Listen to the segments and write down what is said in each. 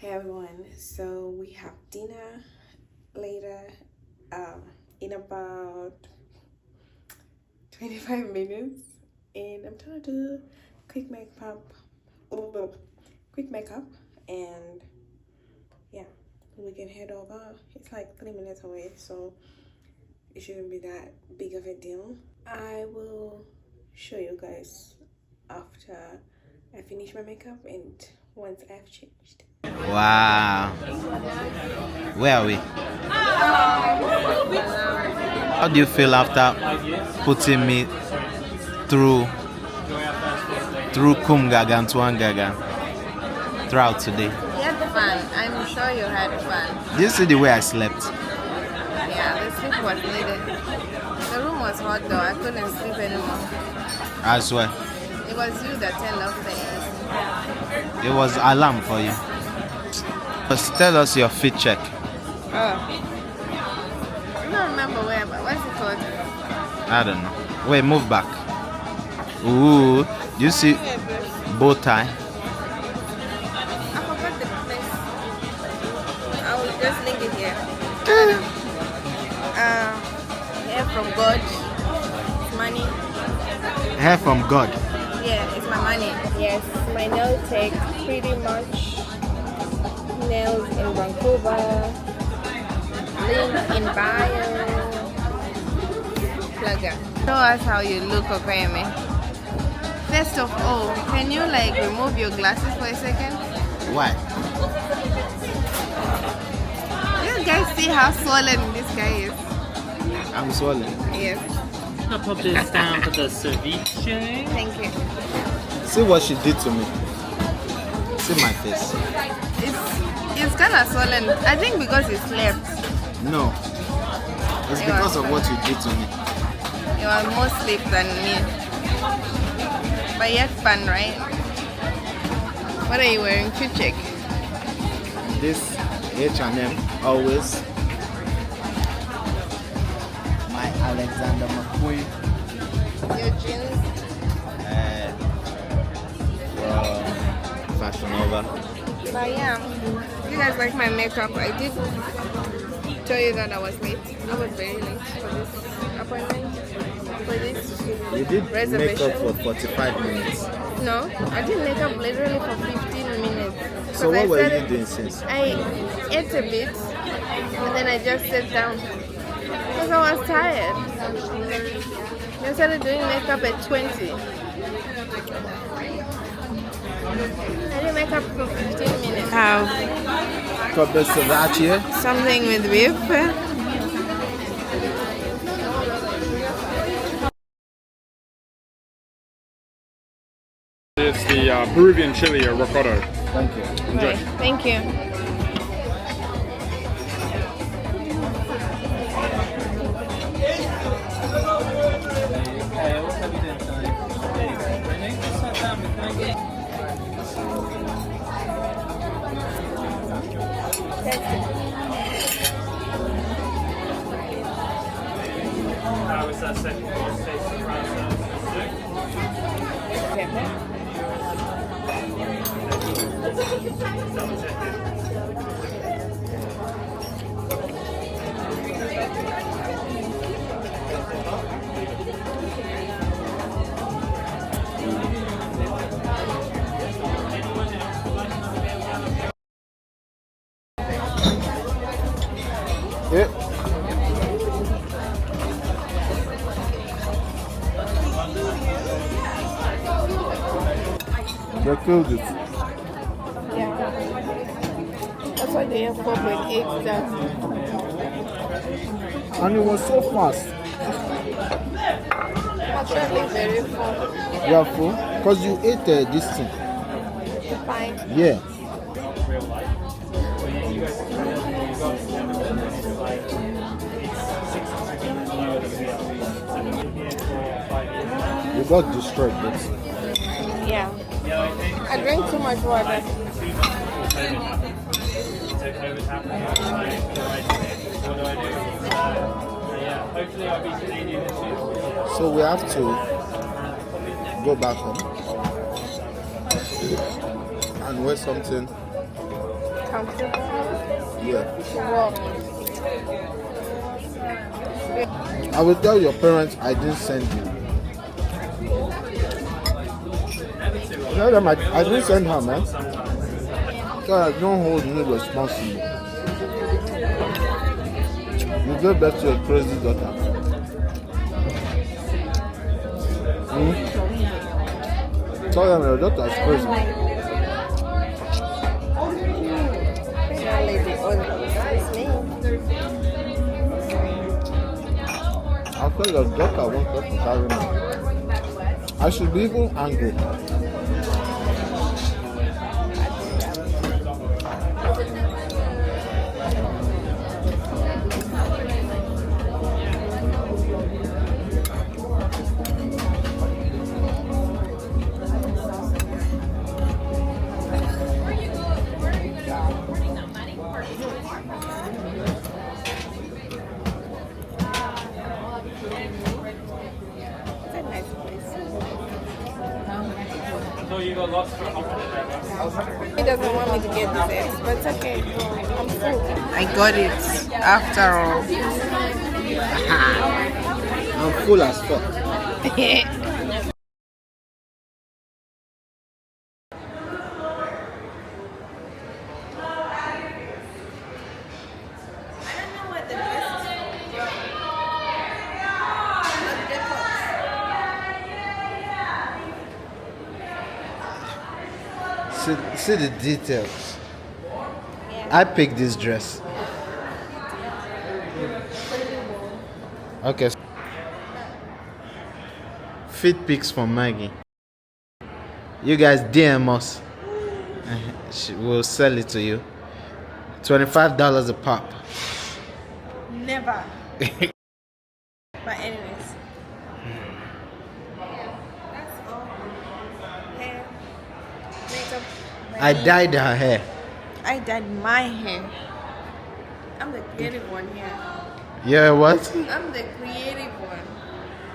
Hey everyone, so we have dinner later in about 25 minutes, and I'm trying to do quick makeup and yeah, we can head over. It's like 3 minutes away, so it shouldn't be that big of a deal. I will show you guys after I finish my makeup and once I've changed. Wow. Where are we? How do you feel after putting me through Kumgaga and Tuangaga throughout today? You had fun. I'm sure you had fun. Did you see the way I slept? Yeah, the sleep was needed. The room was hot though. I couldn't sleep anymore. I swear. It was you that turned off the AC. It was alarm for you. Just tell us your fit check. Oh. I don't remember where, but what's it called? I don't know. Wait, move back. Ooh, do you see bow tie? I forgot the place. I will just link it here. Hair from God. It's money. Hair from God. Yeah, it's my money. Yes, my nail tech pretty much. Nails in Vancouver. Link in bio. Plugger. Show us how you look, Okayeme. First of all, can you remove your glasses for a second? Why? You guys see how swollen this guy is? I'm swollen. Yes. I'll pop this down for the ceviche. Thank you. See what she did to me. See my face. It's kind of swollen. I think because you slept. No. It's because of what you did to me. You are more sleep than me. But you had fun, right? What are you wearing? Quick check. This H&M always. My Alexander McQueen. Your jeans. Fashion Nova. But yeah, you guys like my makeup. I did tell you that I was late. I was very late for this appointment. For this You did reservation. makeup for 45 minutes. No, I did makeup literally for 15 minutes. So what were you doing since? I ate a bit and then I just sat down because I was tired. I started doing makeup at 20. I did makeup for 15 minutes. Have Couple sriracha. something with beef. It's the Peruvian chili ricotta. Thank you. Enjoy. Right. Thank you. How was that second course? Tasting Yeah. They killed it. Yeah. That's why they have 4.8 stars. And it was so fast. Actually, very full. You are full? Because you ate this thing. Fine. Yeah. You got destroyed, but Yeah. I drank too much water. so we have to go back home and wear something comfortable. Yeah. You should walk. I will tell your parents I didn't send you. Tell them I didn't send her, man. So I don't hold me responsible. You give back to your crazy daughter. Tell them your daughter is crazy. I feel your daughter wants to carry me. I should be even angry. He doesn't want me to get this eggs, but it's okay. I'm full. I got it after all. I'm full as fuck. See the details. I picked this dress. Okay. Fit pics from Maggie. You guys DM us. We'll sell it to you. $25 a pop. Never. But anyways. That's all. Hair. Makeup. I dyed her hair. I dyed my hair. I'm the creative one here. Yeah, what? I'm the creative one.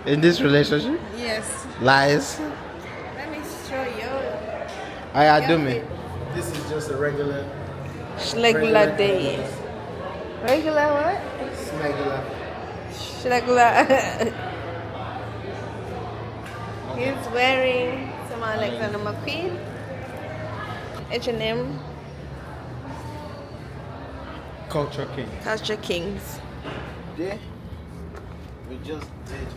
In this relationship? Yes. Lies. Let me show you. I do me. This is just a regular. Regular day. Regular what? Regular. Regular. He's wearing some Alexander McQueen. H&M. Culture King. Culture Kings. Yeah. We just did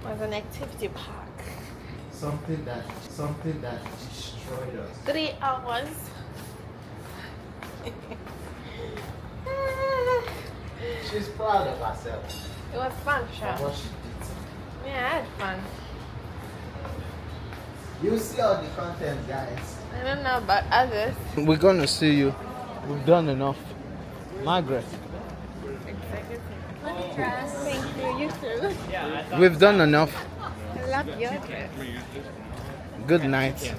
Was an activity park. something that destroyed us. 3 hours. She's proud of herself. It was fun, For sure. what she Yeah, I had fun. did. You see all the content, guys. I don't know about others. We're gonna see you. We've done enough. Margaret. Thank you, you too. We've done enough. I love your dress. Good night.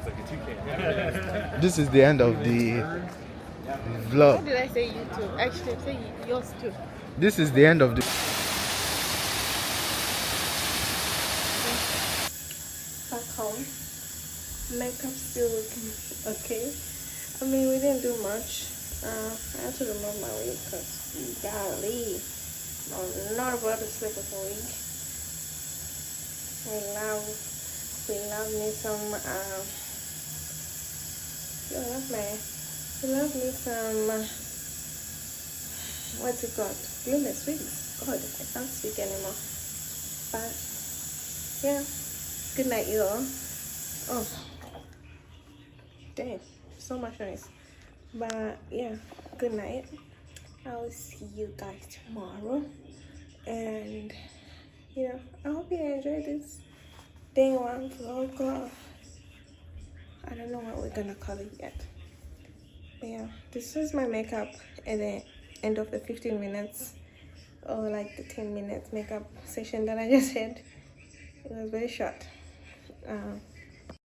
This is the end of the What vlog. did I say you too? Actually, say yours too. This is the end of the. Back home. Makeup still looking okay. I mean, we didn't do much. I had to remove my wig because, golly, I'm not about to sleep with a wig. We love me some, we love me some, what's it called? Glueless wigs. God, I can't speak anymore. But, yeah, good night, you all. Oh, dang, so much noise. But yeah, good night. I'll see you guys tomorrow. And yeah, I hope you enjoyed this day one vlog. I don't know what we're gonna call it yet. But yeah, this was my makeup at the end of the 15 minutes or like the 10 minutes makeup session that I just had. It was very short.